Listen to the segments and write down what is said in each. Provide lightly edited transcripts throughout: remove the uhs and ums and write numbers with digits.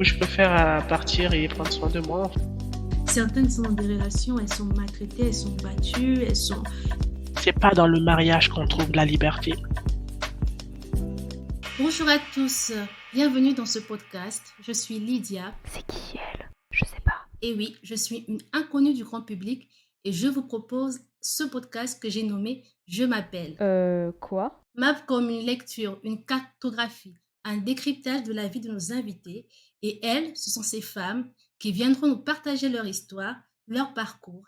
Je préfère partir et prendre soin de moi. Certaines sont dans des relations, elles sont maltraitées, elles sont battues, elles sont... C'est pas dans le mariage qu'on trouve la liberté. Bonjour à tous, bienvenue dans ce podcast. Je suis Lydia. C'est qui elle? Je sais pas. Et oui, je suis une inconnue du grand public et je vous propose ce podcast que j'ai nommé Je m'appelle. Quoi? Map comme une lecture, une cartographie, un décryptage de la vie de nos invités. Et elles, ce sont ces femmes qui viendront nous partager leur histoire, leur parcours.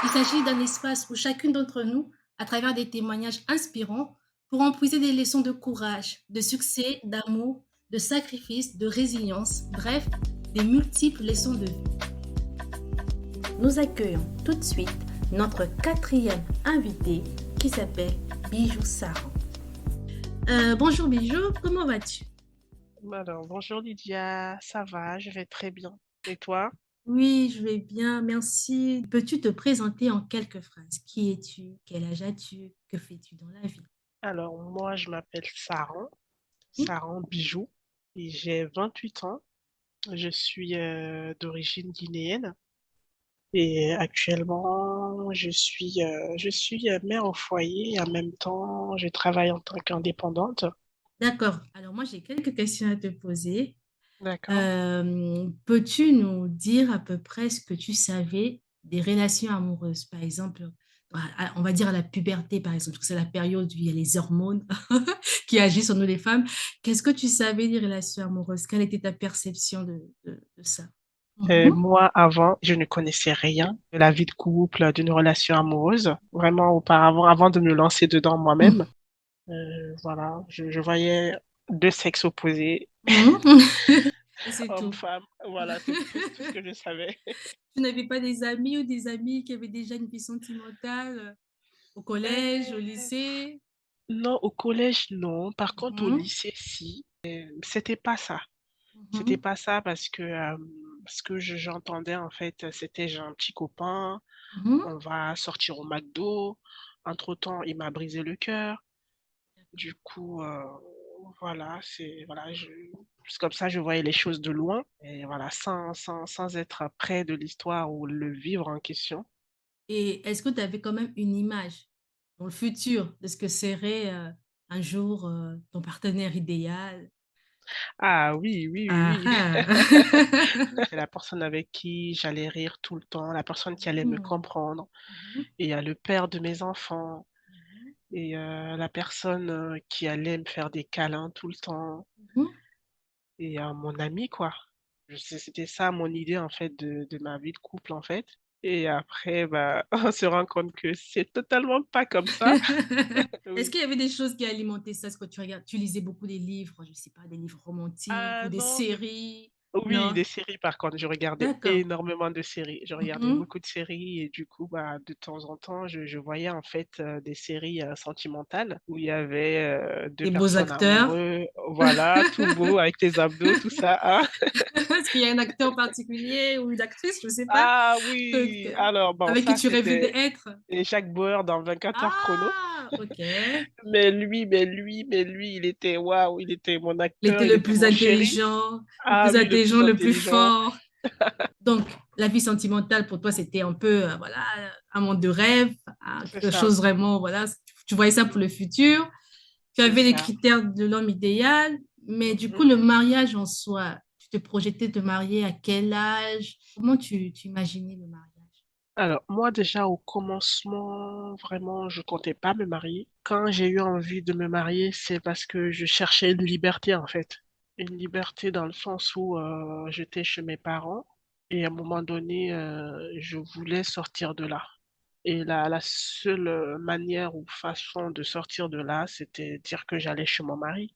Il s'agit d'un espace où chacune d'entre nous, à travers des témoignages inspirants, pourront puiser des leçons de courage, de succès, d'amour, de sacrifice, de résilience, bref, des multiples leçons de vie. Nous accueillons tout de suite notre quatrième invitée qui s'appelle Bijou Saran. Bonjour Bijou, comment vas-tu? Alors, bonjour Lydia, ça va, je vais très bien. Et toi? Oui, je vais bien, merci. Peux-tu te présenter en quelques phrases? Qui es-tu? Quel âge as-tu? Que fais-tu dans la vie? Alors, moi, je m'appelle Saran, Hmm. Saran Bijou, et j'ai 28 ans. Je suis d'origine guinéenne et actuellement, je suis mère au foyer et en même temps, je travaille en tant qu'indépendante. D'accord. Alors moi, j'ai quelques questions à te poser. D'accord. Peux-tu nous dire à peu près ce que tu savais des relations amoureuses? Par exemple, on va dire à la puberté, par exemple, parce que c'est la période où il y a les hormones qui agissent sur nous les femmes. Qu'est-ce que tu savais des relations amoureuses? Quelle était ta perception de ça? Mhm. Moi, avant, je ne connaissais rien de la vie de couple, d'une relation amoureuse. Vraiment, auparavant, avant de me lancer dedans moi-même, voilà, je voyais deux sexes opposés, Mhm. Et c'est tout. homme-femme. Voilà, c'est tout ce que je savais. Tu n'avais pas des amis ou des amis qui avaient déjà une vie sentimentale au collège, au Euh, lycée? non, au collège, non. Par contre, au Mhm. lycée, si. C'était pas ça. C'était Mhm. pas ça parce que ce que j'entendais, en fait, c'était j'ai un petit copain, Mhm. on va sortir au McDo. Entre-temps, il m'a brisé le cœur. Du coup, voilà, c'est comme ça, je voyais les choses de loin, et voilà, sans être près de l'histoire ou le vivre en question. Et est-ce que tu avais quand même une image dans le futur de ce que serait un jour ton partenaire idéal? Ah oui, oui, Ah oui, ah. oui. C'est la personne avec qui j'allais rire tout le temps, la personne qui allait me Mhm. comprendre, Mhm. et le père de mes enfants, Mhm. et la personne qui allait me faire des câlins tout le temps, Mhm. et mon ami, quoi. C'était ça mon idée, en fait, de ma vie de couple, en fait. Et après, bah, on se rend compte que c'est totalement pas comme ça. Est-ce Oui. qu'il y avait des choses qui alimentaient ça? Est-ce que tu regardes, tu lisais beaucoup des livres, je ne sais pas, des livres romantiques ou Ah des non, séries? oui, Non? des séries, par contre, je regardais D'accord. énormément de séries. Je regardais Mhm. beaucoup de séries et du coup, bah, de temps en temps, je voyais en fait des séries sentimentales où il y avait deux Des beaux personnes acteurs. amoureuses, voilà, tout beau, avec les abdos, tout ça, hein. Est-ce qu'il y a un acteur particulier ou une actrice, je ne sais pas, Ah que- oui, que- alors bon, avec qui ça tu rêvais c'était d'être? Jacques Bauer dans 24 heures chrono. Ah, ok. Mais lui, il était waouh, il était mon Il acteur, était il était mon chéri. Ah oui, le plus le plus intelligent. fort. Donc, la vie sentimentale pour toi, c'était un peu, voilà, un monde de rêve, C'est quelque ça, chose vraiment, voilà, tu voyais ça pour le futur. Tu c'est avais les ça. critères de l'homme idéal, mais du coup, Mhm. le mariage en soi, tu te projetais de te marier à quel âge? Comment tu imaginais le mariage? Alors, moi, déjà, au commencement, vraiment, je comptais pas me marier. Quand j'ai eu envie de me marier, c'est parce que je cherchais une liberté, en fait. Une liberté dans le sens où j'étais chez mes parents et à un moment donné, je voulais sortir de là. Et la seule manière ou façon de sortir de là, c'était dire que j'allais chez mon mari.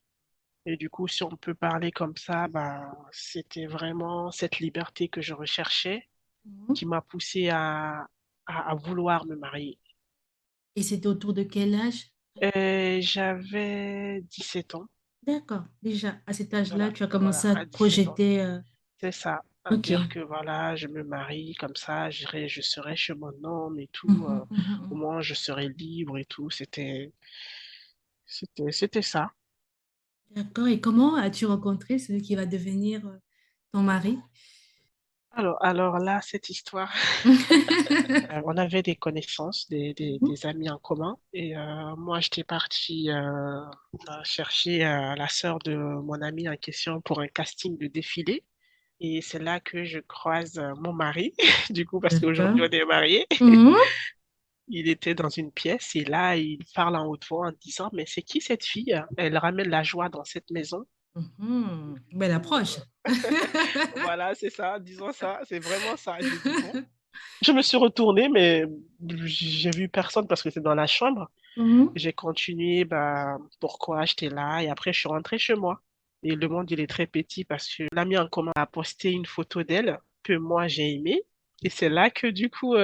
Et du coup, si on peut parler comme ça, bah, c'était vraiment cette liberté que je recherchais Mhm. qui m'a poussé à vouloir me marier. Et c'était autour de quel âge? Et j'avais 17 ans, D'accord, déjà, à cet âge-là, voilà, tu as voilà, commencé à à te 17 ans. projeter. C'est ça, à Ok. dire que voilà, je me marie comme ça, je serai chez mon homme et tout, Mhm, mhm, au mhm. moins je serai libre et tout. C'était ça. D'accord. Et comment as-tu rencontré celui qui va devenir ton mari? Alors là, cette histoire, on avait des connaissances, Mhm. des amis en commun. Et moi, j'étais partie chercher la sœur de mon ami en question pour un casting de défilé. Et c'est là que je croise mon mari, du coup, parce D'accord. qu'aujourd'hui, on est mariés. Mhm. Il était dans une pièce et là, il parle en haute voix en disant, mais c'est qui cette fille? Elle ramène la joie dans cette maison. Mhm. Belle approche. Voilà, c'est ça, disons ça, c'est vraiment ça. J'ai dit, bon. Je me suis retournée, mais j'ai vu personne parce que c'était dans la chambre. Mhm. J'ai continué, bah, pourquoi j'étais là, et après, je suis rentrée chez moi. Et le monde, il est très petit parce que l'ami en commun a posté une photo d'elle que moi, j'ai aimée. Et c'est là que, du coup,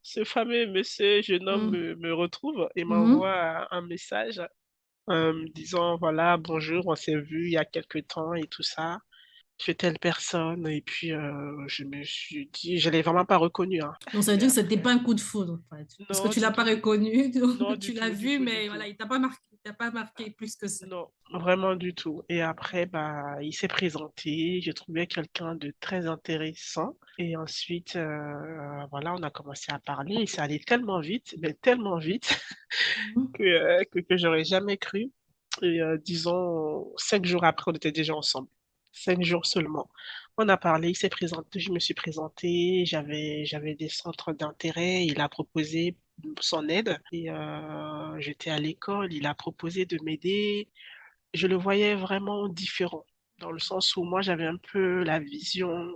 ce fameux monsieur, jeune homme, Mhm. me retrouve et Mhm. m'envoie un message me disant, voilà, bonjour, on s'est vu il y a quelque temps et tout ça. Je suis telle personne. Et puis, je me suis dit, je l'ai vraiment pas reconnu, hein. Donc, ça veut Mais dire que c'était après, pas un coup de foudre, en fait. Parce que non, tu du l'as pas tout. reconnu, Non, donc du tu l'as tout, du vu, tout, du mais voilà, tout. il t'a pas marqué plus que ça. Non, vraiment du tout. Et après, bah, il s'est présenté. J'ai trouvé quelqu'un de très intéressant. Et ensuite, voilà, on a commencé à parler. Et ça allait tellement vite, mais tellement vite, Mhm. que j'aurais jamais cru. Et disons, 5 jours après, on était déjà ensemble. 5 jours seulement. On a parlé, il s'est présenté, je me suis présentée, j'avais des centres d'intérêt, il a proposé son aide. Et j'étais à l'école, il a proposé de m'aider. Je le voyais vraiment différent, dans le sens où moi, j'avais un peu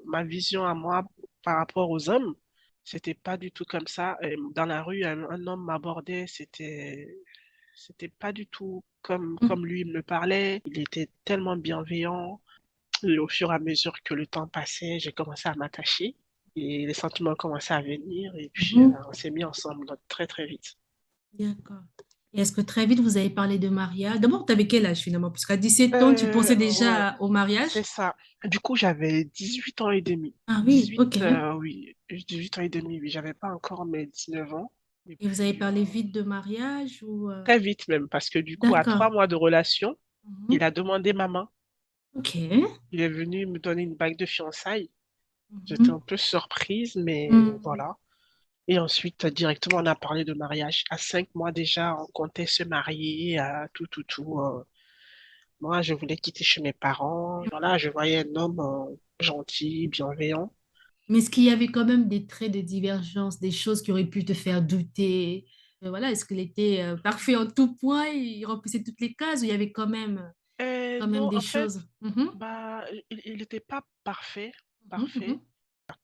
ma vision à moi par rapport aux hommes. C'était pas du tout comme ça. Et dans la rue, un homme m'abordait, c'était pas du tout comme lui me parlait. Il était tellement bienveillant. Et au fur et à mesure que le temps passait, j'ai commencé à m'attacher et les sentiments ont commencé à venir et puis Mhm. on s'est mis ensemble très très vite. D'accord. Et est-ce que très vite vous avez parlé de mariage? D'abord, tu avais quel âge finalement? Parce qu'à 17 ans, tu pensais Ouais, déjà au mariage? c'est ça. Du coup, j'avais 18 ans et demi. Ah oui, 18, ok. oui, 18 ans et demi, oui. J'avais pas encore mes 19 ans. Et Et vous avez puis, parlé vite de mariage ou très vite même, parce que du coup, à D'accord. 3 mois de relation, il Mhm. a demandé ma main. Ok. Il est venu me donner une bague de fiançailles. J'étais Mhm. un peu surprise, mais Mhm. voilà. Et ensuite, directement, on a parlé de mariage. À 5 mois déjà, on comptait se marier, à tout, tout, tout. Moi, je voulais quitter chez mes parents. Voilà, je voyais un homme gentil, bienveillant. Mais est-ce qu'il y avait quand même des traits de divergence, des choses qui auraient pu te faire douter? Voilà, est-ce qu'il était parfait en tout point, il remplissait toutes les cases ou il y avait quand même Non, des en fait, choses? Mhm. bah, il n'était pas parfait, Mhm. parfait. Mhm.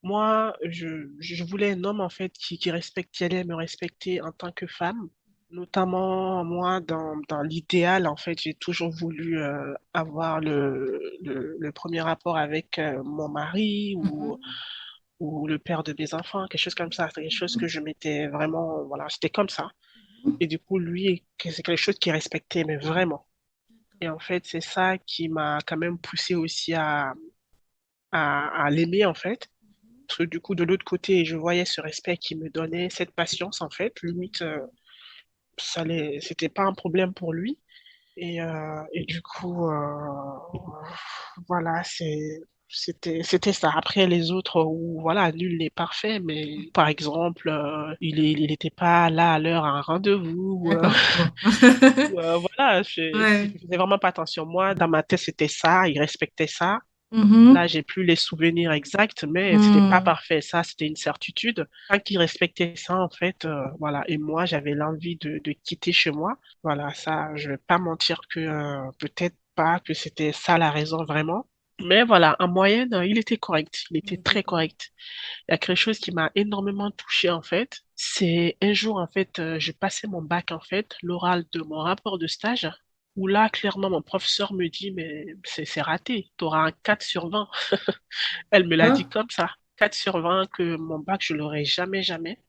Moi, je voulais un homme, en fait, qui respecte, qui allait me respecter en tant que femme. Notamment, moi, dans l'idéal, en fait, j'ai toujours voulu avoir le premier rapport avec mon mari Mhm. ou le père de mes enfants, quelque chose comme ça. C'est quelque chose que Mhm. je m'étais vraiment, voilà, c'était comme ça. Mhm. Et du coup, lui, c'est quelque chose qu'il respectait, mais vraiment. Et en fait, c'est ça qui m'a quand même poussé aussi à l'aimer, en fait. Parce que du coup, de l'autre côté, je voyais ce respect qu'il me donnait, cette patience, en fait. Limite, c'était pas un problème pour lui. Et du coup, voilà, c'était ça. Après, les autres, où, voilà, nul n'est parfait, mais par exemple, il était pas là à l'heure à un rendez-vous. D'accord. Bon. Voilà, Ouais. je faisais vraiment pas attention. Moi, dans ma tête, c'était ça, il respectait ça. Mhm. Là, j'ai plus les souvenirs exacts, mais c'était pas Mhm. parfait. Ça, c'était une certitude. Tant qu'il respectait ça, en fait, voilà. Et moi, j'avais l'envie de quitter chez moi. Voilà, ça, je vais pas mentir que peut-être pas que c'était ça la raison vraiment. Mais voilà, en moyenne, il était correct. Il Il était était très correct. correct. Il y a quelque chose qui m'a énormément touchée, en fait. C'est un jour, en fait, je passais mon bac, en fait, l'oral de mon rapport de stage, où là, clairement, mon professeur me dit, mais c'est raté, tu auras un 4/20. Elle me l'a dit D'accord. comme ça, 4/20, que mon bac, je l'aurais jamais, jamais.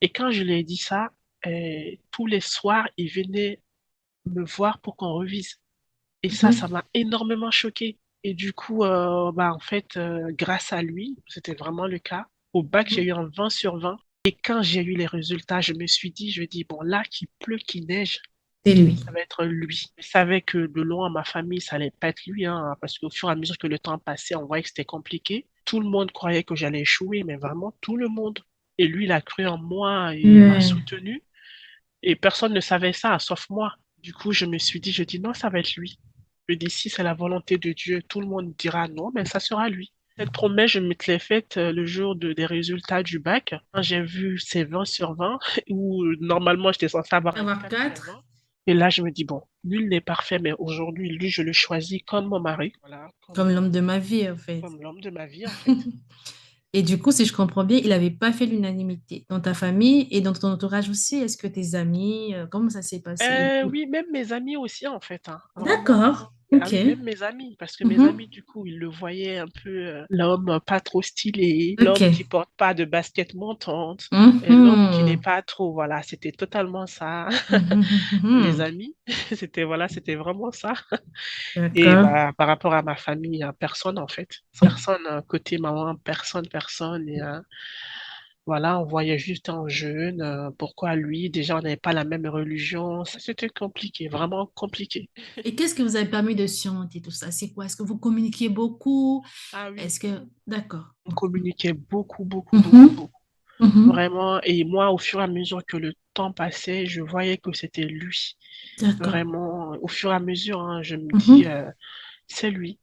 Et quand je lui ai dit ça, tous les soirs, il venait me voir pour qu'on revise. Et ça Mhm. m'a énormément choquée. Et du coup, bah, en fait, grâce à lui, c'était vraiment le cas. Au bac, j'ai Mhm. eu un 20/20. Et quand j'ai eu les résultats, je me dis, bon, là, qu'il pleut, qu'il neige, C'est lui. Ça va être lui. Je savais que de loin, ma famille, ça allait pas être lui, hein, parce qu'au fur et à mesure que le temps passait, on voyait que c'était compliqué. Tout le monde croyait que j'allais échouer, mais vraiment tout le monde. Et lui, il a cru en moi et il m'a Ouais. soutenu. Et personne ne savait ça, sauf moi. Du coup, je me suis dit, je dis non, ça va être lui. Je dis si c'est la volonté de Dieu, tout le monde dira non, mais ça sera lui. Cette promesse, je me l'ai faite le jour des résultats du bac. Quand j'ai vu ces 20 sur 20, où normalement j'étais censé avoir un Avoir 4 sur 4, 20. Et là, je me dis, bon, nul n'est parfait, mais aujourd'hui, lui, je le choisis comme mon mari. Voilà, comme l'homme de ma vie, en fait. comme l'homme de ma vie, en fait. Et du coup, si je comprends bien, il n'avait pas fait l'unanimité dans ta famille et dans ton entourage aussi. Est-ce que tes amis, comment ça s'est passé? Oui, même mes amis aussi, en fait, hein, vraiment. D'accord, Ah ok. oui, même mes amis, parce que mes Mhm. amis, du coup, ils le voyaient un peu l'homme pas trop stylé, Ok. l'homme qui porte pas de basket montante, et l'homme qui n'est Mhm. pas trop, voilà, c'était totalement ça. Mhm, Les mhm. amis, c'était voilà, c'était vraiment ça. Et D'accord. bah, par rapport à ma famille, personne en fait. Personne, côté maman, personne, personne. Et voilà, on voyait juste un jeune. Pourquoi lui? Déjà, on n'avait pas la même religion. Ça, c'était compliqué, vraiment compliqué. Et qu'est-ce qui vous a permis de surmonter tout ça? C'est quoi? Est-ce que vous communiquiez beaucoup? Ah oui, Est-ce que... D'accord. on communiquait beaucoup, beaucoup, beaucoup, Mhm, beaucoup. mhm. Vraiment. Et moi, au fur et à mesure que le temps passait, je voyais que c'était lui. D'accord. Vraiment, au fur et à mesure, hein, je me dis, Mhm. c'est lui.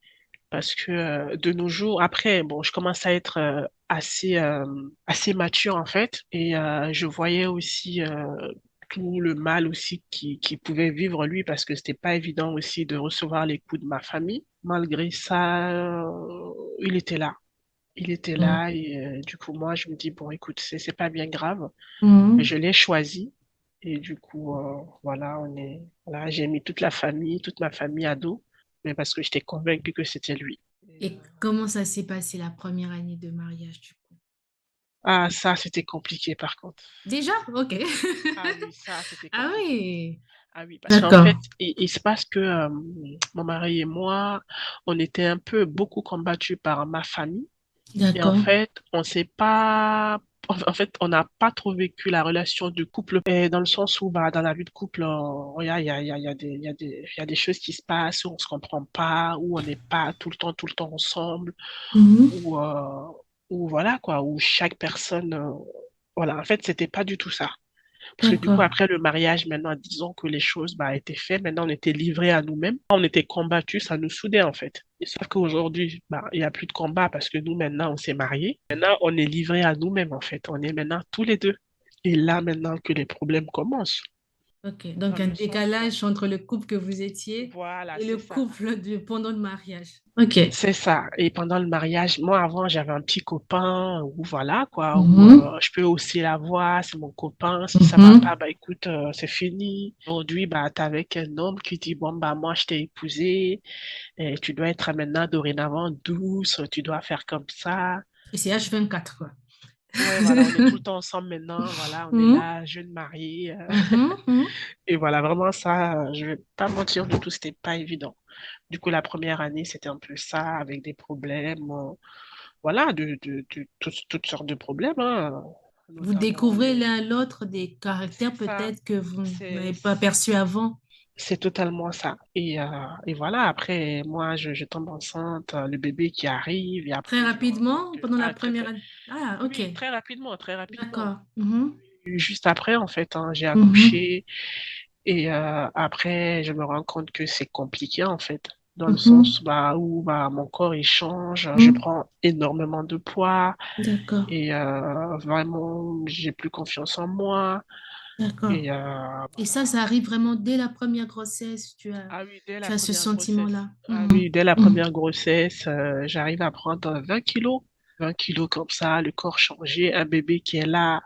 Parce que de nos jours, après, bon, je commence à être assez mature en fait, et je voyais aussi tout le mal aussi qui pouvait vivre lui, parce que c'était pas évident aussi de recevoir les coups de ma famille. Malgré ça, il était là. Il était là, et du coup, moi, je me dis, bon, écoute, c'est pas bien grave. Mhm. Je l'ai choisi. Et du coup, voilà, voilà, j'ai mis toute la famille, toute ma famille à dos, mais parce que j'étais convaincue que c'était lui. Et, Et comment ça s'est passé la première année de mariage du coup? ah, ça, c'était compliqué par contre. Déjà? Ok. Ah oui, ça, c'était Ah compliqué. oui. Ah oui, parce qu'en fait, D'accord. il se passe que mon mari et moi, on était un peu beaucoup combattus par ma famille. Et en D'accord. fait, on s'est pas... En fait, on n'a pas trop vécu la relation de couple, dans le sens où bah, dans la vie de couple, il y a des choses qui se passent où on se comprend pas, où on n'est pas tout le temps ensemble, Mhm. où, où voilà quoi, où chaque personne... voilà, en fait, c'était pas du tout ça. Parce que du coup, D'accord. après le mariage, maintenant, disons que les choses bah, étaient faites, maintenant on était livrés à nous-mêmes. On était combattus, ça nous soudait en fait. Et sauf qu'aujourd'hui, bah, il n'y a plus de combat parce que nous, maintenant, on s'est mariés. Maintenant, on est livrés à nous-mêmes en fait. On est maintenant tous les deux. Et là, maintenant que les problèmes commencent, Ok. dans Donc un le sens, décalage entre le couple que vous étiez voilà, et le c'est ça. couple pendant le mariage. Ok. C'est ça. Et pendant le mariage, moi avant, j'avais un petit copain où voilà quoi, où Mhm. je peux aussi la voir, c'est mon copain. Si ça va pas, Mhm. bah écoute, c'est fini. Aujourd'hui, bah t'es avec un homme qui dit bon bah moi je t'ai épousé, et tu dois être maintenant dorénavant douce, tu dois faire comme ça. Et c'est H24 quoi. Ouais, voilà, on est tout le temps ensemble maintenant, voilà, on est Mhm. là, jeunes mariés. Mhm. Mhm. Et voilà, vraiment ça, je vais pas mentir du tout, c'était pas évident. Du coup, la première année, c'était un peu ça, avec des problèmes, voilà, toutes sortes de problèmes, hein, Vous notamment découvrez les... l'un l'autre des C'est caractères ça, peut-être que vous c'est, n'avez pas perçus avant. c'est totalement ça. Et voilà, après, moi, je tombe enceinte, le bébé qui arrive, et Très après, je me rends compte rapidement, que... pendant la Ah, très, première très... année. Ah, Oui, ok. oui, très rapidement, très rapidement. D'accord. Mhm. Juste après, en fait, hein, j'ai Mhm. accouché, et après, je me rends compte que c'est compliqué, en fait, dans le Mhm. sens bah, où bah, mon corps, il change, je Mhm. prends énormément de poids, D'accord. et vraiment, j'ai plus confiance en moi. D'accord. Et Et ça arrive vraiment dès la première grossesse. ah oui, dès Tu la as ce première grossesse. sentiment-là. Ah Mhm. oui, dès la Mhm. première grossesse, j'arrive à prendre 20 kilos. 20 kilos comme ça, le corps changé, un bébé qui est là.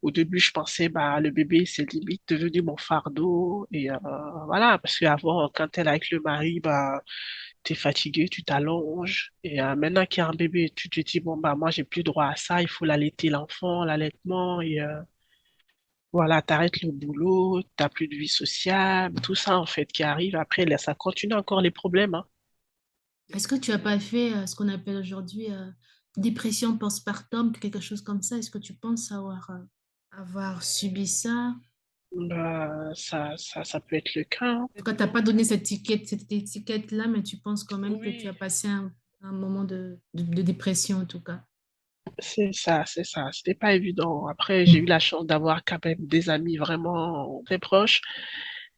Au début, je pensais, bah, le bébé, c'est limite devenu mon fardeau. Et voilà, parce qu'avant, quand t'es là avec le mari, bah, t'es fatigué, tu t'allonges. Et maintenant qu'il y a un bébé, tu te dis, bon, bah, moi, j'ai plus droit à ça, il faut l'allaiter l'enfant, l'allaitement. Et voilà, t'arrêtes le boulot, t'as plus de vie sociale, tout ça, en fait, qui arrive. Après, là, ça continue encore les problèmes, hein. Les Est-ce que tu n'as pas problèmes. fait ce qu'on appelle aujourd'hui dépression postpartum, quelque chose comme ça? Est-ce que tu penses avoir subi ça? Bah, ça peut être le cas, hein. Quand tu n'as pas donné cette étiquette-là, mais tu penses quand même que tu as Oui, passé un moment de dépression en tout cas. c'est ça, c'est ça. C'était pas évident. Après, j'ai eu la chance d'avoir quand même des amis vraiment très proches.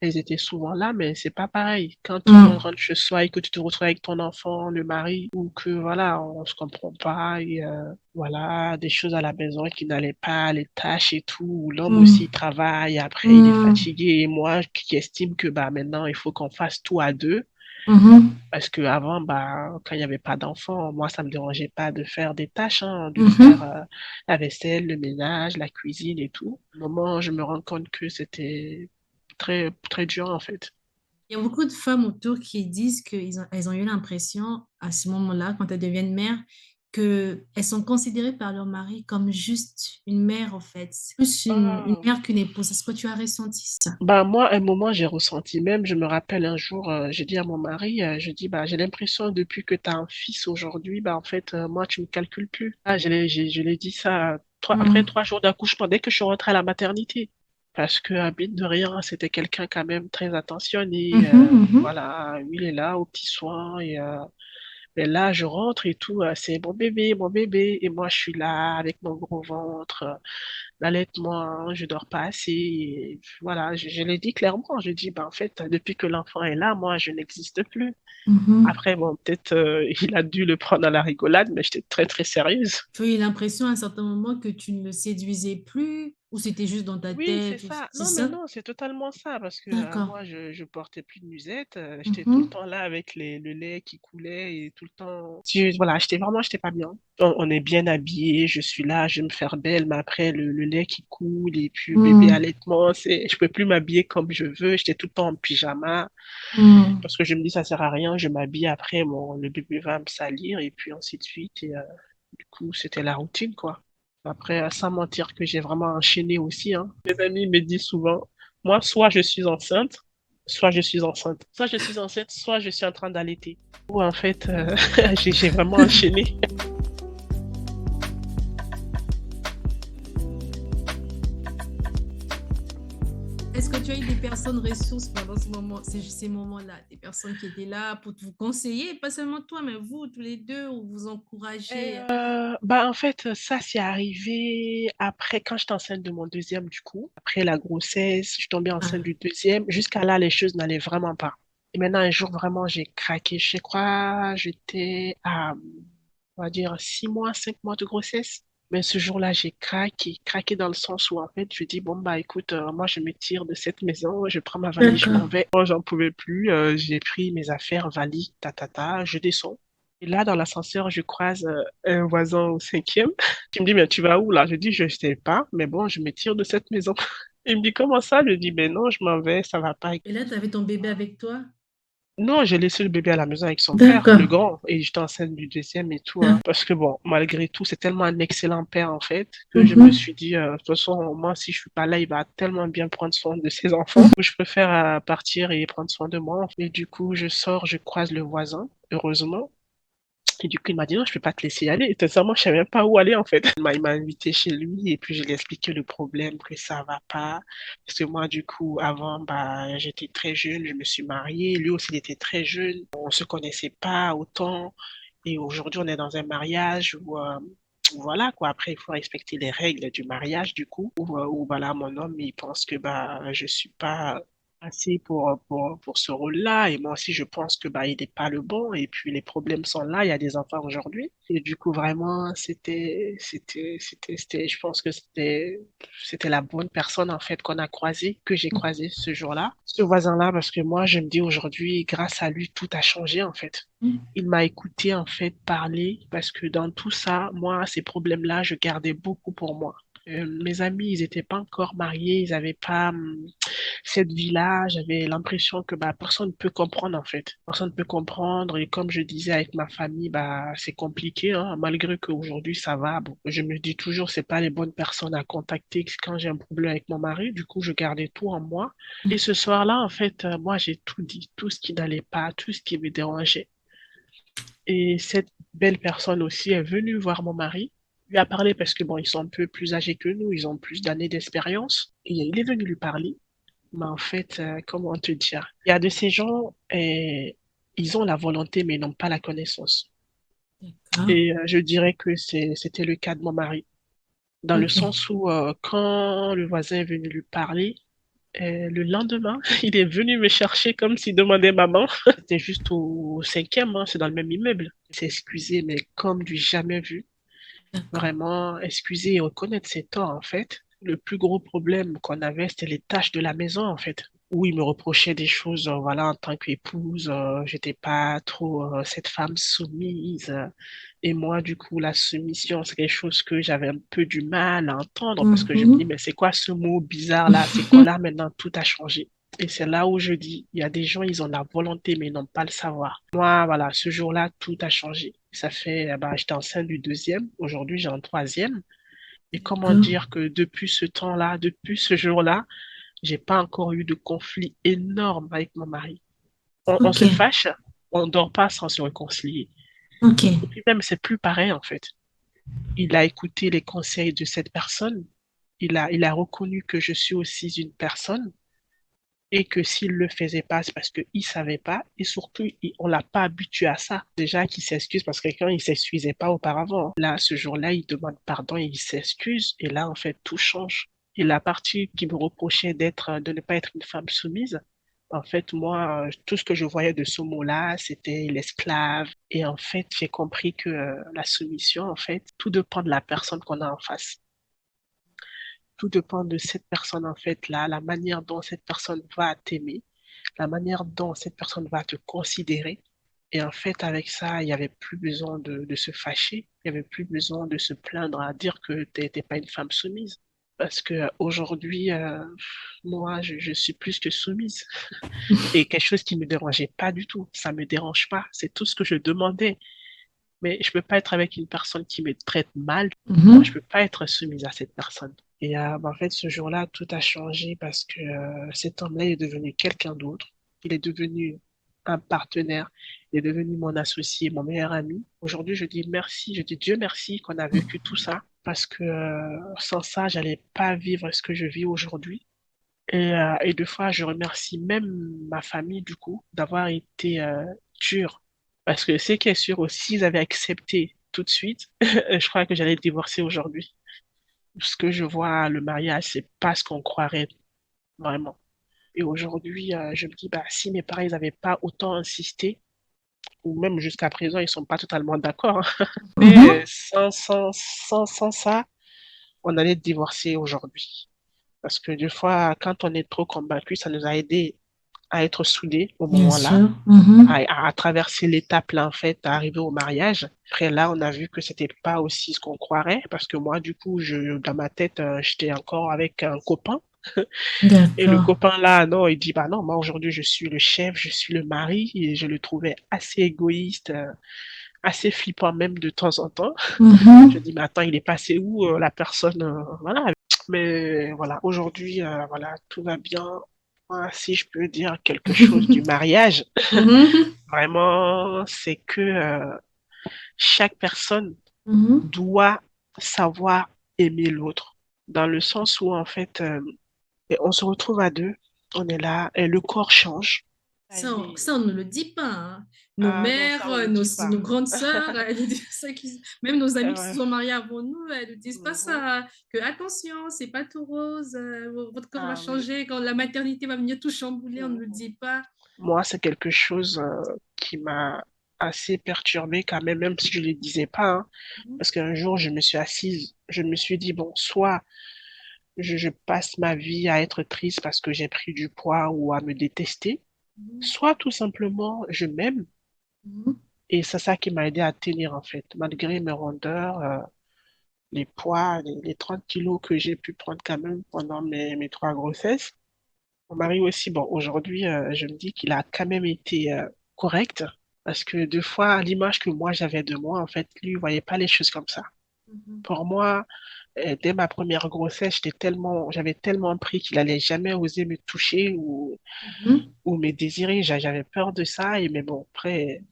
Ils étaient souvent là, mais c'est pas pareil. Quand tout le monde Mm. rentre chez soi et que tu te retrouves avec ton enfant, le mari, ou que voilà, on se comprend pas, et voilà, des choses à la maison qui n'allaient pas, les tâches et tout, où l'homme aussi Mm. il travaille, après il est Mm. fatigué, et moi qui estime que bah maintenant il faut qu'on fasse tout à deux. Mhm. Parce que avant, bah, quand il n'y avait pas d'enfants, moi, ça me dérangeait pas de faire des tâches, hein, de faire Mhm. la vaisselle, le ménage, la cuisine et tout. Au moment où je me rends compte que c'était très, très dur, en fait. Il y a beaucoup de femmes autour qui disent elles ont eu l'impression, à ce moment-là, quand elles deviennent mères, qu'elles sont considérées par leur mari comme juste une mère, en fait. C'est plus une Ah. mère qu'une épouse. Est-ce que tu as ressenti ça? Bah, moi, à un moment, j'ai ressenti même, je me rappelle un jour, j'ai dit à mon mari, je dis, bah, j'ai l'impression depuis que tu as un fils aujourd'hui, bah, en fait, moi, tu me calcules plus. Ah, je l'ai dit ça après Mm. 3 jours d'accouchement, dès que je suis rentrée à la maternité. Parce que, mine de rien, c'était quelqu'un quand même très attentionné. Mhm. Mhm. Voilà, lui, il est là aux petits soins. Mais là, je rentre et tout, c'est mon bébé, mon bébé. Et moi, je suis là avec mon gros ventre, l'allaitement, je dors pas assez. Et voilà, je l'ai dit clairement. Je dis, bah, en fait, depuis que l'enfant est là, moi, je n'existe plus. Mhm. Après, bon, peut-être il a dû le prendre à la rigolade, mais j'étais très, très sérieuse. Tu as eu l'impression à un certain moment que tu ne le séduisais plus, ou c'était juste dans ta Oui, c'est tête, ça. c'est Non, mais ça? non, c'est totalement ça, parce que D'accord. moi, je portais plus de nuisette. J'étais tout le Mhm. temps là avec le lait qui coulait et tout le temps. Voilà, j'étais pas bien. On est bien habillé, je suis là, je vais me faire belle, mais après, le lait qui coule et puis le bébé Mm. allaitement, je peux plus m'habiller comme je veux. J'étais tout le temps en pyjama, Mm. parce que je me dis, ça sert à rien, je m'habille après, le bébé va me salir et puis ainsi de suite. Et du coup, c'était la routine, quoi. Après, sans mentir que j'ai vraiment enchaîné aussi, hein. Mes amis me disent souvent, moi, soit je suis enceinte, soit je suis enceinte. Soit je suis enceinte, soit je suis en train d'allaiter. Ou en fait, j'ai vraiment enchaîné. Est-ce que tu as eu des personnes ressources pendant ces moments-là, des personnes qui étaient là pour vous conseiller, pas seulement toi, mais vous, tous les deux, ou vous Et encourager? bah en fait, ça c'est arrivé après quand j'étais enceinte de mon deuxième du coup. Après la grossesse, je suis tombée enceinte Ah, du deuxième. Jusqu'à là, les choses n'allaient vraiment pas. Et maintenant, un jour, vraiment, j'ai craqué. Je crois, j'étais à, on va dire, 6 mois, 5 mois de grossesse. Mais ce jour-là, j'ai craqué. Craqué dans le sens où, en fait, je dis, bon, bah, écoute, moi, je me tire de cette maison, je prends ma valise, je m'en d'accord. vais. Moi, j'en pouvais plus. J'ai pris mes affaires, valise, je descends. Et là, dans l'ascenseur, je croise un voisin au cinquième qui me dit, mais tu vas où là? Je dis, je sais pas, mais bon, je me tire de cette maison. Il me dit, comment ça? Je dis, ben non, je m'en vais, ça va pas. Et là, tu avais ton bébé avec toi? Non, j'ai laissé le bébé à la maison avec son père, le D'accord. grand, et j'étais enceinte du deuxième et tout, hein. D'ac- Parce que bon, malgré tout, c'est tellement un excellent père, en fait, que je me Mhm. suis dit, de toute façon, moi, si je suis pas là, il va tellement bien prendre soin de ses enfants, que je préfère partir et prendre soin de moi. Et du coup, je sors, je croise le voisin, heureusement. Et du coup, il m'a dit non, je peux pas te laisser y aller. Et sincèrement, je savais même pas où aller en fait. Il m'a invité chez lui et puis je lui ai expliqué le problème, que ça va pas. Parce que moi, du coup, avant, bah, j'étais très jeune, je me suis mariée. Lui aussi, il était très jeune. On se connaissait pas autant. Et aujourd'hui, on est dans un mariage où voilà, quoi. Après, il faut respecter les règles du mariage, du coup. Où voilà, mon homme, il pense que bah, je suis pas assez pour ce rôle-là. Et moi aussi, je pense que bah, il n'est pas le bon. Et puis, les problèmes sont là. Il y a des enfants aujourd'hui. Et du coup, vraiment, je pense que c'était la bonne personne, en fait, qu'on a croisée, que j'ai croisée ce jour-là. Ce voisin-là, parce que moi, je me dis aujourd'hui, grâce à lui, tout a changé, en fait. Il m'a écouté, en fait, parler, parce que dans tout ça, moi, ces problèmes-là, je gardais beaucoup pour moi. Mes amis, ils n'étaient pas encore mariés, ils n'avaient pas cette vie-là, j'avais l'impression que bah, personne ne peut comprendre en fait. Personne ne peut comprendre et comme je disais avec ma famille, bah, c'est compliqué, hein, malgré qu'aujourd'hui ça va. Bon, je me dis toujours, c'est pas les bonnes personnes à contacter quand j'ai un problème avec mon mari. Du coup, je gardais tout en moi. Et ce soir-là, en fait, moi, j'ai tout dit, tout ce qui n'allait pas, tout ce qui me dérangeait. Et cette belle personne aussi est venue voir mon mari, lui a parlé parce que bon, ils sont un peu plus âgés que nous, ils ont plus d'années d'expérience. Et il est venu lui parler. Mais en fait, comment te dire? Il y a de ces gens, ils ont la volonté, mais ils n'ont pas la connaissance. D'accord. Et je dirais que c'était le cas de mon mari, dans le Ok. sens où quand le voisin est venu lui parler, le lendemain, il est venu me chercher comme s'il demandait maman. C'était juste au cinquième, hein, c'est dans le même immeuble. Il s'est excusé, mais comme du jamais vu. D'accord. Vraiment, excuser et reconnaître ses torts, en fait. Le plus gros problème qu'on avait, c'était les tâches de la maison, en fait. Où il me reprochait des choses, voilà, en tant qu'épouse, j'étais pas trop cette femme soumise. Et moi, du coup, la soumission, c'est quelque chose que j'avais un peu du mal à entendre parce que je me dis, Mhm. mais c'est quoi ce mot bizarre là? C'est quoi là maintenant? Tout a changé. Et c'est là où je dis, il y a des gens, ils ont la volonté, mais ils n'ont pas le savoir. Moi, voilà, ce jour-là, tout a changé. Ça fait, bah, j'étais enceinte du deuxième. Aujourd'hui, j'ai un troisième. Et comment D'accord. dire que depuis ce temps-là, depuis ce jour-là, j'ai pas encore eu de conflit énorme avec mon mari. On Ok. se fâche, on dort pas sans se réconcilier. Ok. Et puis même, c'est plus pareil, en fait. Il a écouté les conseils de cette personne. Il a reconnu que je suis aussi une personne et que s'il le faisait pas, c'est parce qu'il savait pas. Et surtout, on l'a pas habitué à ça. Déjà qu'il s'excuse parce que quelqu'un, il s'excusait pas auparavant. Là, ce jour-là, il demande pardon et il s'excuse. Et là, en fait, tout change. Et la partie qui me reprochait de ne pas être une femme soumise, en fait, moi, tout ce que je voyais de ce mot-là, c'était l'esclave. Et en fait, j'ai compris que la soumission, en fait, tout dépend de la personne qu'on a en face. Tout dépend de cette personne, en fait, là, la manière dont cette personne va t'aimer, la manière dont cette personne va te considérer. Et en fait, avec ça, il n'y avait plus besoin de se fâcher, il n'y avait plus besoin de se plaindre à dire que tu n'étais pas une femme soumise. Parce que aujourd'hui, moi, je suis plus que soumise. Et quelque chose qui me dérangeait pas du tout. Ça me dérange pas. C'est tout ce que je demandais. Mais je peux pas être avec une personne qui me traite mal. Moi, je Mhm. peux pas être soumise à cette personne. Et bah, en fait, ce jour-là, tout a changé parce que cet homme-là est devenu quelqu'un d'autre. Il est devenu un partenaire. Il est devenu mon associé, mon meilleur ami. Aujourd'hui, je dis merci, je dis Dieu merci qu'on a vécu tout ça parce que sans ça, j'allais pas vivre ce que je vis aujourd'hui. Et deux fois, je remercie même ma famille, du coup, d'avoir été dure. Parce que ce qui est sûr aussi, s'ils avaient accepté tout de suite, je crois que j'allais divorcer aujourd'hui. Ce que je vois, le mariage, c'est pas ce qu'on croirait vraiment. Et aujourd'hui, je me dis, bah, si mes parents, ils n'avaient pas autant insisté, ou même jusqu'à présent, ils sont pas totalement d'accord, hein. Mais Mhm. sans ça, on allait divorcer aujourd'hui. Parce que des fois, quand on est trop combattu, ça nous a aidé à être soudés au Bien moment-là, sûr. Mhm. à traverser l'étape-là, en fait, à arriver au mariage. Après, là, on a vu que c'était pas aussi ce qu'on croirait, parce que moi, du coup, dans ma tête, j'étais encore avec un copain. Et le D'accord. copain, là, non, il dit, bah non, moi, aujourd'hui, je suis le chef, je suis le mari, et je le trouvais assez égoïste, assez flippant même de temps en temps. Je Mhm. dis, mais attends, il est passé où, la personne, voilà. Mais voilà, aujourd'hui, voilà, tout va bien. Moi, si je peux dire quelque chose du mariage, Mhm. vraiment, c'est que chaque personne Mhm. doit savoir aimer l'autre, dans le sens où, en fait, et on se retrouve à deux, on est là, et le corps change. Aimer. Ça, on ne le dit pas, hein. Nos Ah non, ça, mères, on ne le dit pas. nos grandes sœurs, elles nous disent ça même nos amis qui se Ouais. sont mariés avant nous, elles ne disent pas Mhm. ça, hein. Que attention, c'est pas tout rose, votre corps va Ah oui. changer, quand la maternité va venir tout chambouler, on ne le Mhm. dit pas. Moi, c'est quelque chose qui m'a assez perturbée quand même, même si je ne le disais pas, hein. Mhm. Parce qu'un jour, je me suis assise, je me suis dit, bon, soit je passe ma vie à être triste parce que j'ai pris du poids ou à me détester, Mhm. soit tout simplement, je m'aime. Mhm. Et c'est ça qui m'a aidé à tenir, en fait. Malgré mes rondeurs, les poids, les 30 kilos que j'ai pu prendre quand même pendant mes trois grossesses. Mon mari aussi, bon, aujourd'hui, je me dis qu'il a quand même été correct parce que deux fois, l'image que moi j'avais de moi, en fait, lui, il voyait pas les choses comme ça. Mhm. Pour moi, dès ma première grossesse, j'avais tellement pris qu'il allait jamais oser me toucher Mhm. ou me désirer. J'avais peur de ça. Mais bon, après,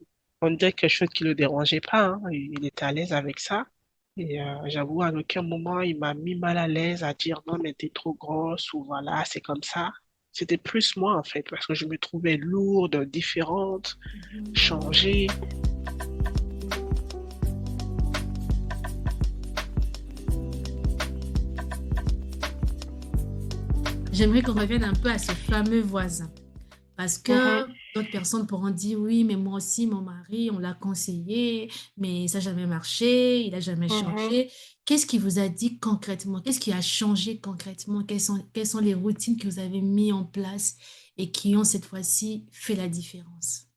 on dirait quelque chose qui le dérangeait pas, hein. Il était à l'aise avec ça. Et j'avoue, à aucun moment, il m'a mis mal à l'aise à dire non, mais t'es trop grosse ou voilà, c'est comme ça. C'était plus moi, en fait, parce que je me trouvais lourde, différente, Mhm. changée. J'aimerais qu'on revienne un peu à ce fameux voisin. Parce Mhm, que d'autres personnes pourront dire, oui, mais moi aussi, mon mari, on l'a conseillé, mais ça n'a jamais marché, il n'a jamais mhm. changé. Qu'est-ce qu'il vous a dit concrètement? Qu'est-ce qui a changé concrètement? Quelles sont les routines que vous avez mis en place et qui ont cette fois-ci fait la différence?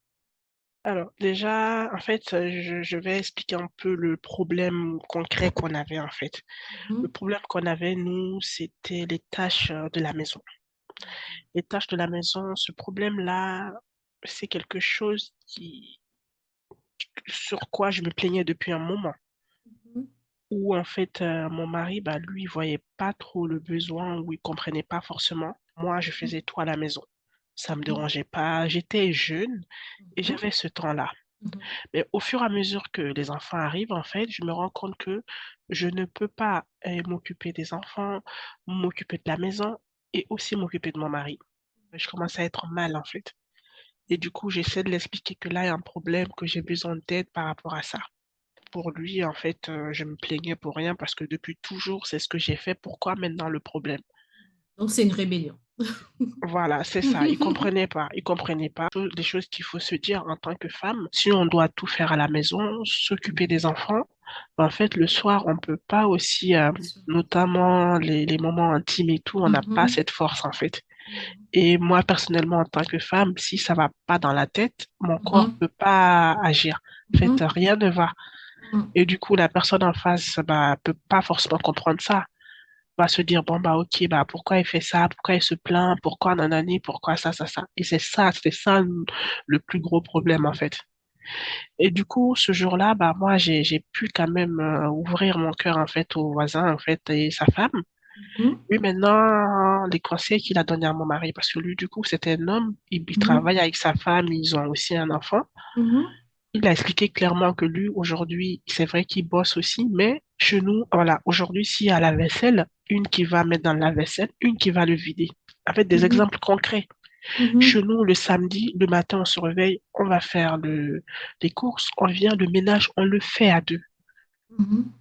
Alors, déjà, en fait, je vais expliquer un peu le problème concret qu'on avait, en fait. Le Mhm. problème qu'on avait, nous, c'était les tâches de la maison. Les tâches de la maison, ce problème-là, c'est quelque chose sur quoi je me plaignais depuis un moment. Mhm. Où, en fait, mon mari, bah, lui, il voyait pas trop le besoin, ou il comprenait pas forcément. Moi, je faisais tout à la maison. Ça me Mhm. dérangeait pas. J'étais jeune et Mhm. j'avais ce temps-là. Mhm. Mais au fur et à mesure que les enfants arrivent, en fait, je me rends compte que je ne peux pas m'occuper des enfants, m'occuper de la maison et aussi m'occuper de mon mari. Je commence à être mal, en fait. Et du coup, j'essaie de l'expliquer que là, il y a un problème, que j'ai besoin d'aide par rapport à ça. Pour lui, en fait, je me plaignais pour rien parce que depuis toujours, c'est ce que j'ai fait. Pourquoi maintenant le problème? Donc, c'est une rébellion. Voilà, c'est ça. Il comprenait pas. Il comprenait pas. Les choses qu'il faut se dire en tant que femme, si on doit tout faire à la maison, s'occuper des enfants, en fait, le soir, on peut pas aussi, Bien sûr. notamment les moments intimes et tout, on n'a pas Mhm. cette force, en fait. Mhm. Et moi, personnellement, en tant que femme, si ça va pas dans la tête, mon corps Mhm. peut pas agir. En fait, Mhm. rien ne va. Mhm. Et du coup, la personne en face, bah, peut pas forcément comprendre ça. Va se dire, bon, bah, ok, bah, pourquoi il fait ça? Pourquoi il se plaint? Pourquoi nanani? Pourquoi ça, ça, ça? Et c'est ça le plus gros problème, en fait. Et du coup, ce jour-là, bah, moi, j'ai pu quand même ouvrir mon cœur, en fait, au voisin, en fait, et sa femme. Mhm. Lui, maintenant, les conseils qu'il a donnés à mon mari, parce que lui, du coup, c'était un homme, il Mhm. travaille avec sa femme, ils ont aussi un enfant. Mhm. Il a expliqué clairement que lui, aujourd'hui, c'est vrai qu'il bosse aussi, mais chez nous, voilà, aujourd'hui, s'il y a la vaisselle, une qui va mettre dans la vaisselle, une qui va le vider. Avec des Mhm. exemples concrets. Chez Mhm. nous, le samedi, le matin, on se réveille, on va faire les courses, on vient, le ménage, on le fait à deux. Mhm.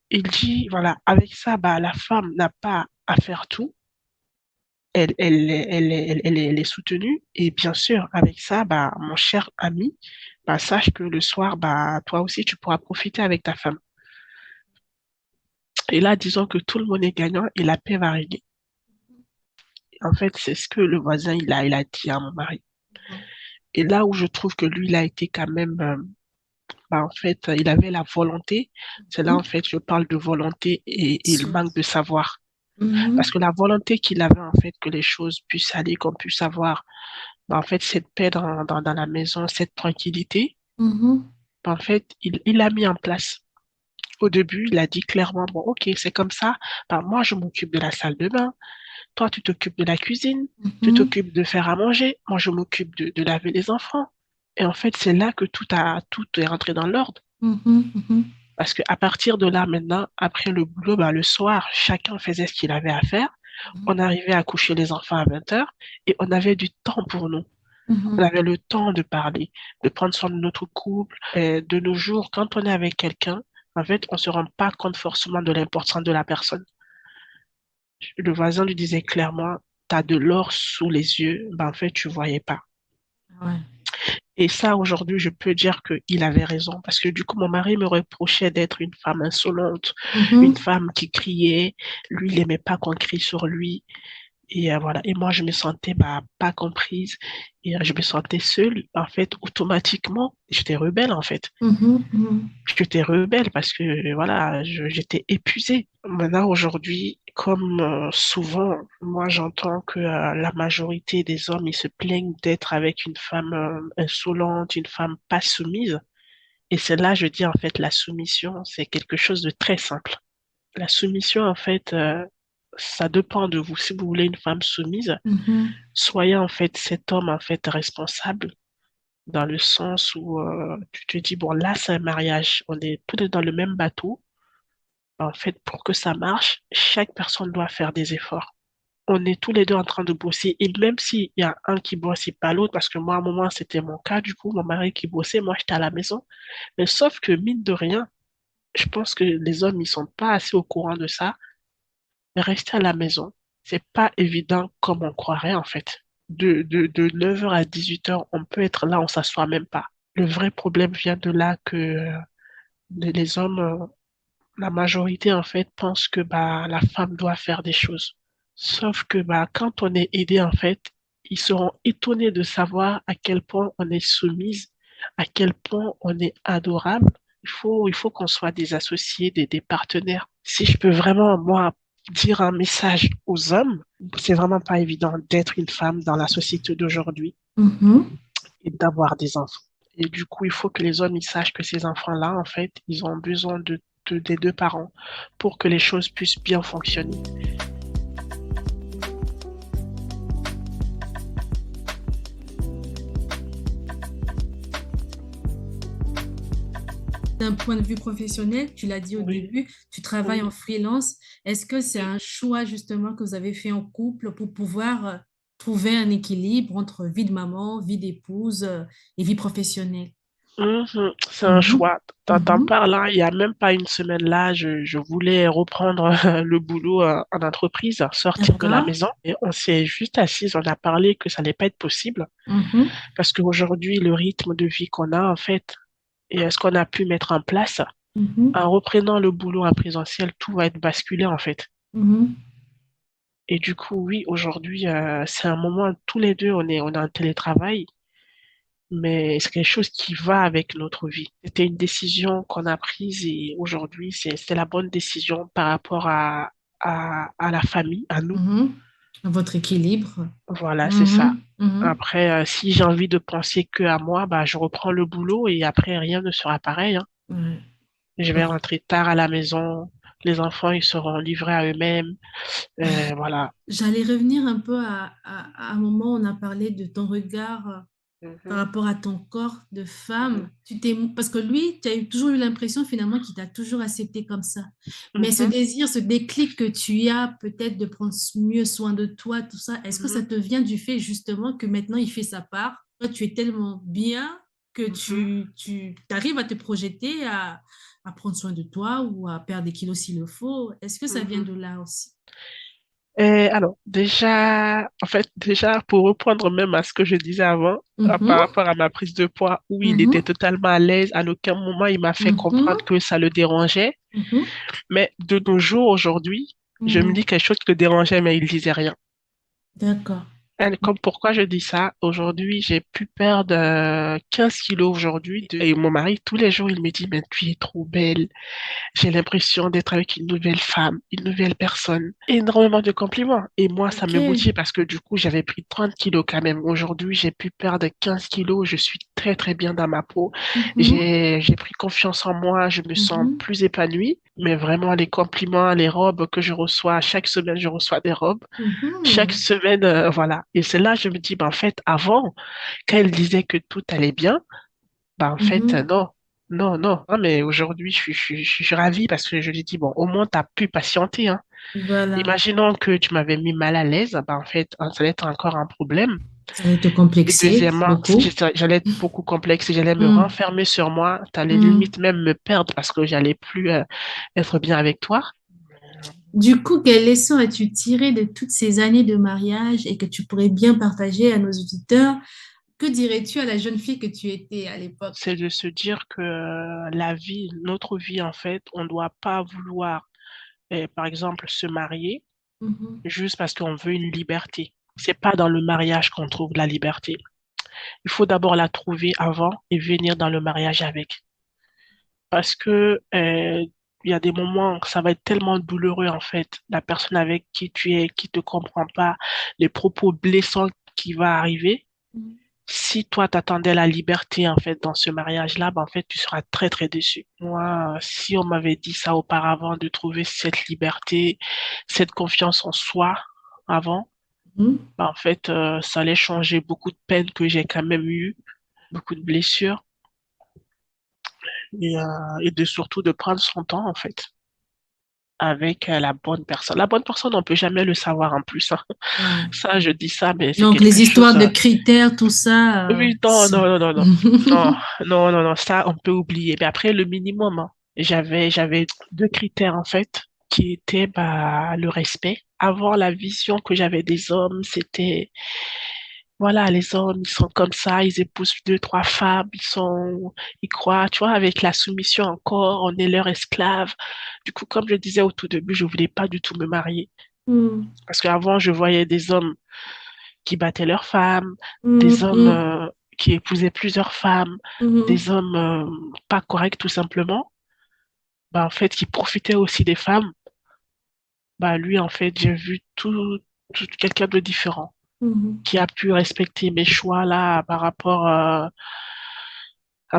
Il dit, voilà, avec ça, bah, la femme n'a pas à faire tout. Elle est soutenue. Et bien sûr, avec ça, bah, mon cher ami, bah, sache que le soir, bah, toi aussi, tu pourras profiter avec ta femme. Et là, disons que tout le monde est gagnant et la paix va régner. En fait, c'est ce que le voisin, il a dit à mon mari. Et là où je trouve que lui, il a été quand même, bah, en fait, il avait la volonté. C'est là, en Mhm. fait, je parle de volonté et le Sûr. manque de savoir. Parce Mhm. que la volonté qu'il avait, en fait, que les choses puissent aller, qu'on puisse avoir, bah, en fait, cette paix dans la maison, cette tranquillité, Mhm. bah, en fait, il l'a mis en place. Au début, il a dit clairement, bon, ok, c'est comme ça. Bah, moi, je m'occupe de la salle de bain. Toi, tu t'occupes de la cuisine, tu Mhm. t'occupes de faire à manger, moi, je m'occupe de laver les enfants. Et en fait, c'est là que tout est rentré dans l'ordre. Mhm. Mhm. Parce qu'à partir de là, maintenant, après le boulot, bah, le soir, chacun faisait ce qu'il avait à faire. On arrivait à coucher les enfants à 20 heures et on avait du temps pour nous. On Mhm. avait le temps de parler, de prendre soin de notre couple. Et de nos jours, quand on est avec quelqu'un, en fait, on se rend pas compte forcément de l'importance de la personne. Le voisin lui disait clairement, t'as de l'or sous les yeux, ben en fait, tu voyais pas. Ouais. Et ça, aujourd'hui, je peux dire qu'il avait raison, parce que du coup, mon mari me reprochait d'être une femme insolente, une Mhm. femme qui criait. Lui, il aimait pas qu'on crie sur lui. Et voilà. Et moi, je me sentais bah, pas comprise. Et je me sentais seule. En fait, automatiquement, j'étais rebelle, en fait. Mhm. Mhm. J'étais rebelle parce que voilà, j'étais épuisée. Maintenant, aujourd'hui, comme souvent, moi j'entends que la majorité des hommes, ils se plaignent d'être avec une femme insolente, une femme pas soumise. Et c'est là, je dis en fait, la soumission, c'est quelque chose de très simple. La soumission, en fait, ça dépend de vous. Si vous voulez une femme soumise, Mhm. soyez en fait cet homme en fait responsable dans le sens où tu te dis, bon, là, c'est un mariage, on est tous les deux dans le même bateau. En fait, pour que ça marche, chaque personne doit faire des efforts. on est tous les deux en train de bosser. Et même s'il y a un qui bosse et pas l'autre, parce que moi, à un moment, c'était mon cas, du coup, mon mari qui bossait, moi, j'étais à la maison. Mais sauf que, mine de rien, je pense que les hommes, ils sont pas assez au courant de ça. Mais rester à la maison, c'est pas évident comme on croirait, en fait. De 9h à 18h, on peut être là, on s'assoit même pas. Le vrai problème vient de là que les hommes, la majorité, en fait, pense que bah, la femme doit faire des choses. Sauf que bah, quand on est aidé, en fait, ils seront étonnés de savoir à quel point on est soumise, à quel point on est adorable. Il faut qu'on soit des associés, des partenaires. Si je peux vraiment, moi, dire un message aux hommes, c'est vraiment pas évident d'être une femme dans la société d'aujourd'hui Mhm. et d'avoir des enfants. Et du coup, il faut que les hommes ils sachent que ces enfants-là, en fait, ils ont besoin des deux parents pour que les choses puissent bien fonctionner. D'un point de vue professionnel, tu l'as dit au Oui, début, tu travailles en oui, freelance. Est-ce que c'est oui. un choix justement que vous avez fait en couple pour pouvoir trouver un équilibre entre vie de maman, vie d'épouse et vie professionnelle? Mhm, c'est un Mhm. choix. T'en Mhm. parles là, il y a même pas une semaine là, je voulais reprendre le boulot en entreprise, sortir de la D'accord. maison. Et on s'est juste assis, on a parlé que ça n'allait pas être possible. Mhm. Parce qu'aujourd'hui, le rythme de vie qu'on a, en fait, et ce qu'on a pu mettre en place, Mhm. en reprenant le boulot en présentiel, tout va être basculé, en fait. Mhm. Et du coup, oui, aujourd'hui, c'est un moment, tous les deux, on est en télétravail, mais c'est quelque chose qui va avec notre vie. C'était une décision qu'on a prise et aujourd'hui, c'est la bonne décision par rapport à la famille, à nous. Mhm. Votre équilibre. Voilà, c'est ça. Mhm. Mhm. Après, si j'ai envie de penser que à moi, bah, je reprends le boulot et après, rien ne sera pareil, hein. Ouais. Je vais Ok. rentrer tard à la maison, les enfants, ils seront livrés à eux-mêmes. Voilà. J'allais revenir un peu à un moment où on a parlé de ton regard par Mhm, rapport à ton corps de mhm, femme. Parce que lui, tu as toujours eu l'impression finalement qu'il t'a toujours accepté comme ça. Mais ce mhm, désir, ce déclic que tu as peut-être de prendre mieux soin de toi, tout ça, est-ce que ça mhm, te vient du fait justement que maintenant il fait sa part? Toi, tu es tellement bien que mhm, tu arrives à te projeter à prendre soin de toi ou à perdre des kilos s'il le faut. Est-ce que ça vient mhm. de là aussi? Alors, déjà, en fait, déjà, pour reprendre même à ce que je disais avant, par Mhm, rapport à ma prise de poids, où il était mhm, totalement à l'aise, à aucun moment il m'a fait mhm, comprendre que ça le dérangeait. mhm, Mais de nos jours, aujourd'hui, je me mhm. dis quelque chose qui le dérangeait, mais il disait rien. D'accord. Comme pourquoi je dis ça, aujourd'hui, j'ai pu perdre 15 kilos aujourd'hui. Et mon mari, tous les jours, il me dit, mais tu es trop belle. J'ai l'impression d'être avec une nouvelle femme, une nouvelle personne. Énormément de compliments. Et moi, ça Ok. me motive parce que du coup, j'avais pris 30 kilos quand même. Aujourd'hui, j'ai pu perdre 15 kilos. Je suis très, très bien dans ma peau. Mhm, J'ai pris confiance en moi. Je me sens mhm, plus épanouie. Mais vraiment, les compliments, les robes que je reçois, chaque semaine, je reçois des robes. Chaque mhm, semaine, voilà. Et c'est là, je me dis, ben, en fait, avant, quand elle disait que tout allait bien, bah, en fait, mhm. non, non, non. Non, mais aujourd'hui, je suis ravie parce que je lui dis, bon, au moins, tu as pu patienter, hein. Voilà. Imaginons que tu m'avais mis mal à l'aise, bah, en fait, ça allait être encore un problème. Ça allait te Et complexer deuxièmement, si beaucoup. j'allais être beaucoup complexe, si j'allais me Mhm, renfermer sur moi, tu allais mhm. limite même me perdre parce que j'allais plus être bien avec toi. Du coup, quelle leçon as-tu tiré de toutes ces années de mariage et que tu pourrais bien partager à nos auditeurs? Que dirais-tu à la jeune fille que tu étais à l'époque? C'est de se dire que la vie, notre vie, en fait, on ne doit pas vouloir, par exemple, se marier Mhm, juste parce qu'on veut une liberté. C'est pas dans le mariage qu'on trouve la liberté. Il faut d'abord la trouver avant et venir dans le mariage avec. Parce que il y a des moments, ça va être tellement douloureux en fait. La personne avec qui tu es, qui te comprend pas, les propos blessants qui vont arriver. mhm, Si toi t'attendais la liberté en fait dans ce mariage-là, ben, en fait tu seras très très déçu. Moi, si on m'avait dit ça auparavant, de trouver cette liberté, cette confiance en soi avant, mhm. ben, en fait ça allait changer beaucoup de peines que j'ai quand même eues, beaucoup de blessures et de surtout de prendre son temps en fait. avec la bonne personne. La bonne personne, on peut jamais le savoir en plus, hein. Ouais. Ça, je dis ça, mais c'est Donc, les quelque histoires chose. de critères, tout ça, Oui, non, c'est... non, non, non, non. Non, non, non, non, ça, on peut oublier. Mais après, le minimum, hein. J'avais deux critères, en fait, qui étaient bah, le respect. Avant, la vision que j'avais des hommes, c'était, voilà, les hommes, ils sont comme ça, ils épousent deux, trois femmes, ils croient, tu vois, avec la soumission encore, on est leur esclave. Du coup, comme je disais au tout début, je voulais pas du tout me marier. Mhm. Parce qu'avant, je voyais des hommes qui battaient leurs femmes, des hommes Mhm. qui épousaient plusieurs femmes, Mhm. des hommes pas corrects tout simplement, bah, en fait, qui profitaient aussi des femmes. Bah, lui, en fait, j'ai vu tout quelqu'un de différent, Mhm. qui a pu respecter mes choix là par rapport à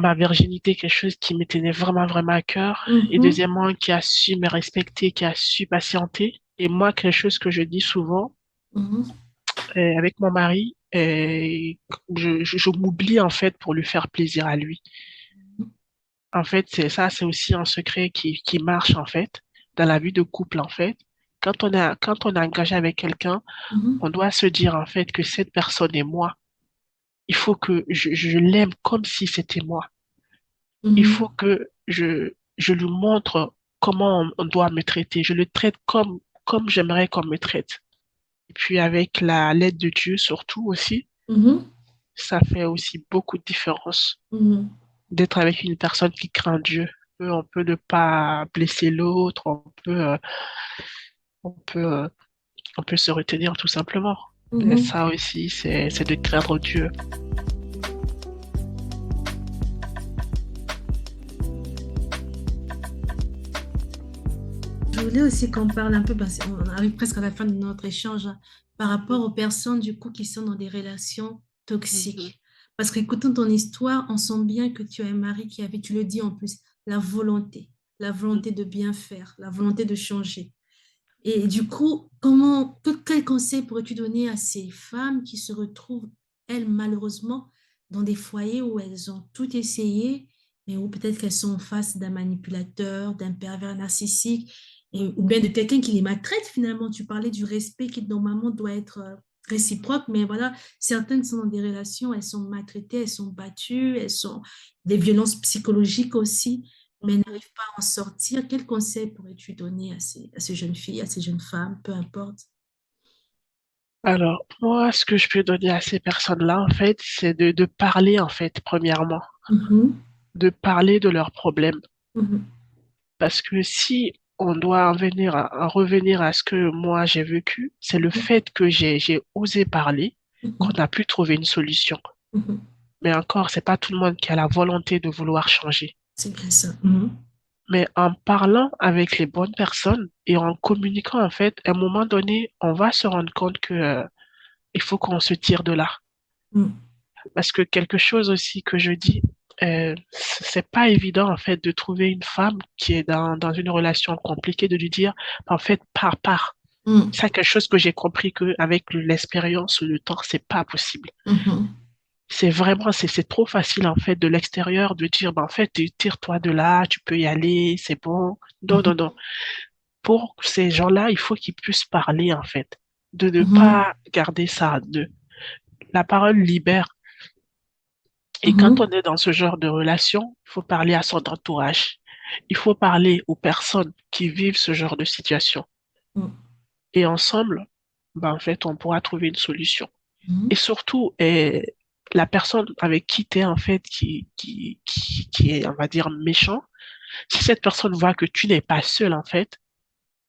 ma virginité, quelque chose qui me tenait vraiment, vraiment à cœur. Et Mhm. deuxièmement, qui a su me respecter, qui a su patienter. Et moi, quelque chose que je dis souvent, Mhm. avec mon mari, je m'oublie en fait pour lui faire plaisir à lui. En fait, c'est ça, c'est aussi un secret qui marche en fait dans la vie de couple en fait. Quand on est engagé avec quelqu'un, Mhm. on doit se dire en fait que cette personne est moi. Il faut que je l'aime comme si c'était moi. Il faut Mhm. que je lui montre comment on doit me traiter. Je le traite comme j'aimerais qu'on me traite. Et puis avec l'aide de Dieu surtout aussi, Mhm. ça fait aussi beaucoup de différence Mhm. d'être avec une personne qui craint Dieu. On peut ne pas blesser l'autre, on peut, euh, on peut se retenir tout simplement. Et Mhm. ça aussi, c'est de craindre Dieu. Je voulais aussi qu'on parle un peu, parce qu'on arrive presque à la fin de notre échange, hein, par rapport aux personnes du coup qui sont dans des relations Mhm, toxiques. Parce qu'écoutant ton histoire, on sent bien que tu as un mari qui avait, tu le dis en plus, la mhm. volonté de bien faire, la volonté de changer. Et du coup, quel conseil pourrais-tu donner à ces femmes qui se retrouvent, elles, malheureusement, dans des foyers où elles ont tout essayé, mais où peut-être qu'elles sont en face d'un manipulateur, d'un pervers narcissique, ou bien de quelqu'un qui les maltraite finalement. Tu parlais du respect qui normalement doit être réciproque, mais voilà, certaines sont dans des relations, elles sont maltraitées, elles sont battues, elles sont des violences psychologiques aussi, mais n'arrivent pas à en sortir. Quel conseil pourrais-tu donner à ces jeunes filles, à ces jeunes femmes, peu importe? Alors, moi, ce que je peux donner à ces personnes-là, en fait, c'est de parler, en fait, premièrement, Mhm. de parler de leurs problèmes. Mhm. Parce que si on doit à revenir à ce que moi j'ai vécu, c'est le fait que j'ai osé parler qu'on Mhm. a pu trouver une solution. Mhm. Mais encore, c'est pas tout le monde qui a la volonté de vouloir changer. C'est bien ça. Mhm. Mais en parlant avec les bonnes personnes et en communiquant, en fait, à un moment donné, on va se rendre compte que, il faut qu'on se tire de là. Mhm. Parce que quelque chose aussi que je dis, c'est pas évident, en fait, de trouver une femme qui est dans une relation compliquée, de lui dire, en fait, pars. Mhm. C'est quelque chose que j'ai compris que avec l'expérience, le temps, c'est pas possible. Mhm. C'est vraiment, c'est trop facile, en fait, de l'extérieur de dire, en fait, tire-toi de là, tu peux y aller, c'est bon. Non, non, non. Pour ces gens-là, il faut qu'ils puissent parler, en fait, de ne Mhm. pas garder ça de la parole libère. Et quand on Mhm. est dans ce genre de relation, il faut parler à son entourage. Il faut parler aux personnes qui vivent ce genre de situation. Mhm. Et ensemble, ben, en fait, on pourra trouver une solution. Et Mhm. surtout, la personne avec qui tu es, en fait, qui est, on va dire, méchant, si cette personne voit que tu n'es pas seul, en fait,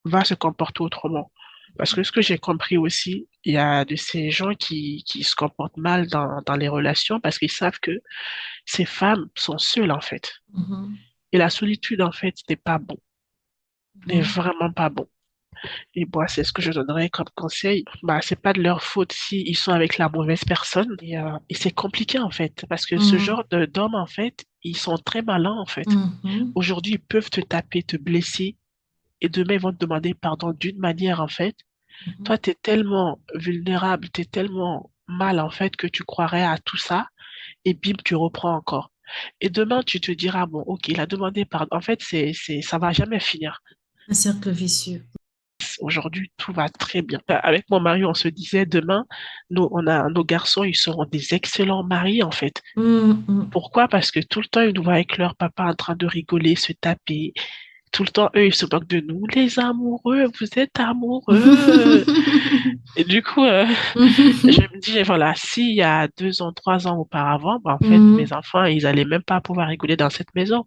va se comporter autrement. Parce que ce que j'ai compris aussi, il y a de ces gens qui se comportent mal dans les relations parce qu'ils savent que ces femmes sont seules, en fait. Mhm. Et la solitude, en fait, n'est pas bon, n'est Mhm. vraiment pas bon. Et moi, c'est ce que je donnerais comme conseil. Bah, c'est pas de leur faute si ils sont avec la mauvaise personne. Et c'est compliqué, en fait, parce que ce Mhm. genre d'hommes, en fait, ils sont très malins, en fait. Mhm. Aujourd'hui, ils peuvent te taper, te blesser, et demain, ils vont te demander pardon d'une manière, en fait. Mhm. Toi, tu es tellement vulnérable, tu es tellement mal, en fait, que tu croirais à tout ça, et bim, tu reprends encore. Et demain, tu te diras, bon, ok, il a demandé pardon. En fait, ça va jamais finir. Un cercle vicieux. Aujourd'hui, tout va très bien. Avec mon mari, on se disait demain, nos garçons, ils seront des excellents maris, en fait. Mm. Pourquoi? Parce que tout le temps, ils nous voient avec leur papa en train de rigoler, se taper. Tout le temps, eux, ils se moquent de nous. Les amoureux, vous êtes amoureux. Et du coup, je me dis, voilà, s'il y a 2 ans, 3 ans auparavant, bah, en fait, Mm. mes enfants, ils allaient même pas pouvoir rigoler dans cette maison.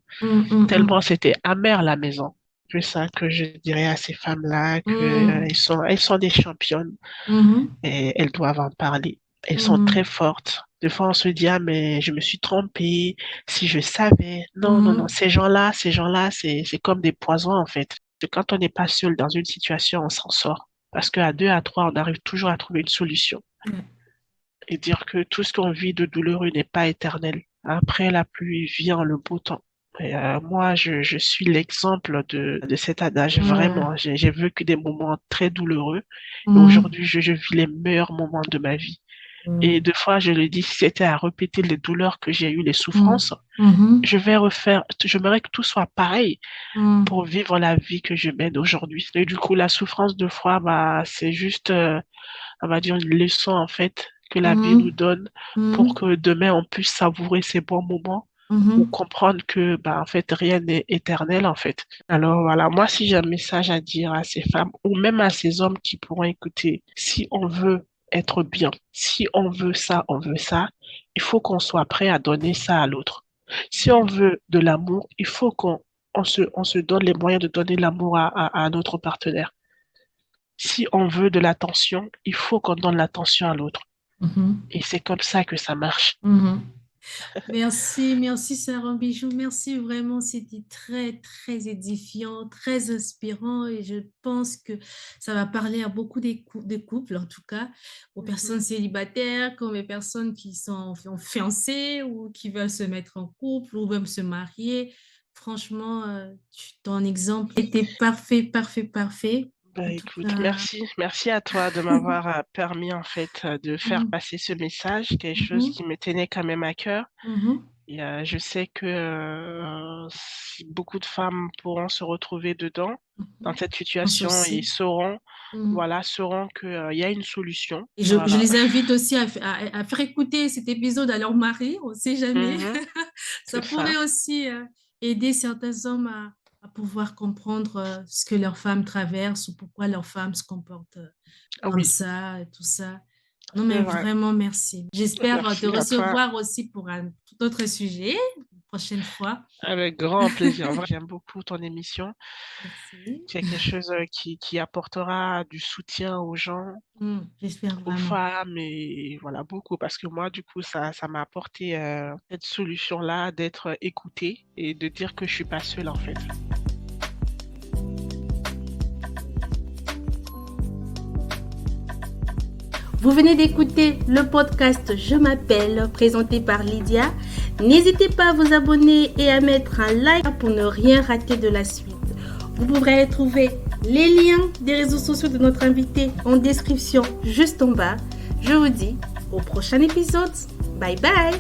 Tellement c'était amer la maison. C'est ça que je dirais à ces femmes-là, que Mm. elles sont des championnes Mhm. et elles doivent en parler. Elles sont très Mhm. fortes. Des fois, on se dit, ah, mais je me suis trompée, si je savais. Non, non, non, Mhm. ces gens-là, c'est comme des poisons, en fait. Quand on n'est pas seul dans une situation, on s'en sort. Parce qu'à deux, à trois, on arrive toujours à trouver une solution. Ouais. Et dire que tout ce qu'on vit de douloureux n'est pas éternel. Après la pluie vient le beau temps. Et, moi, je suis l'exemple de cet adage, Ouais. vraiment. J'ai vécu des moments très douloureux. Et Mhm. aujourd'hui, je vis les meilleurs moments de ma vie. Et Mhm. deux fois, je le dis, si c'était à répéter les douleurs que j'ai eues, les Mhm. souffrances, Mhm. j'aimerais que tout soit pareil Mhm. pour vivre la vie que je mène aujourd'hui. Et du coup, la souffrance de foi, bah, c'est juste, on va dire, une leçon, en fait, que la vie nous Mhm. donne pour Mhm. que demain, on puisse savourer ces bons moments ou Mhm. comprendre que, bah, en fait, rien n'est éternel, en fait. Alors, voilà, moi, si j'ai un message à dire à ces femmes ou même à ces hommes qui pourront écouter, si on veut être bien, si on veut ça, il faut qu'on soit prêt à donner ça à l'autre. Si on veut de l'amour, il faut on se donne les moyens de donner l'amour à notre partenaire. Si on veut de l'attention, il faut qu'on donne l'attention à l'autre. Mhm. Et c'est comme ça que ça marche. Mhm. Merci, merci Sarah Bijou, merci vraiment, c'était très, très édifiant, très inspirant et je pense que ça va parler à beaucoup des couples, en tout cas, aux personnes Mhm. célibataires, comme les personnes qui sont fiancées ou qui veulent se mettre en couple ou même se marier. Franchement, ton exemple était parfait, parfait, parfait. Ben, En tout écoute, cas, merci à toi de m'avoir permis en fait de faire mhm, passer ce message, quelque chose mhm, qui me tenait quand même à cœur. mhm. Et je sais que si beaucoup de femmes pourront se retrouver dedans, dans Mhm. cette Je pense situation, et aussi. sauront, Mhm. voilà, sauront que il y a une solution. Et je Voilà. les invite aussi à faire écouter cet épisode à leur mari, on ne sait jamais. Mhm, Ça c'est ça. pourrait aussi aider certains hommes à pouvoir comprendre ce que leur femme traverse ou pourquoi leur femme se comporte Ah comme oui, ça et tout ça. Non, c'est mais vrai. vraiment, merci. J'espère te Merci à toi. recevoir aussi pour un tout autre sujet une prochaine fois. Avec grand plaisir. Vraiment, j'aime beaucoup ton émission. Merci. C'est quelque chose qui apportera du soutien aux gens, J'espère aux vraiment. femmes et voilà, beaucoup. Parce que moi, du coup, ça m'a apporté cette solution-là d'être écoutée et de dire que je suis pas seule, en fait. Vous venez d'écouter le podcast Je m'appelle, présenté par Lydia. N'hésitez pas à vous abonner et à mettre un like pour ne rien rater de la suite. Vous pourrez retrouver les liens des réseaux sociaux de notre invité en description juste en bas. Je vous dis au prochain épisode. Bye bye!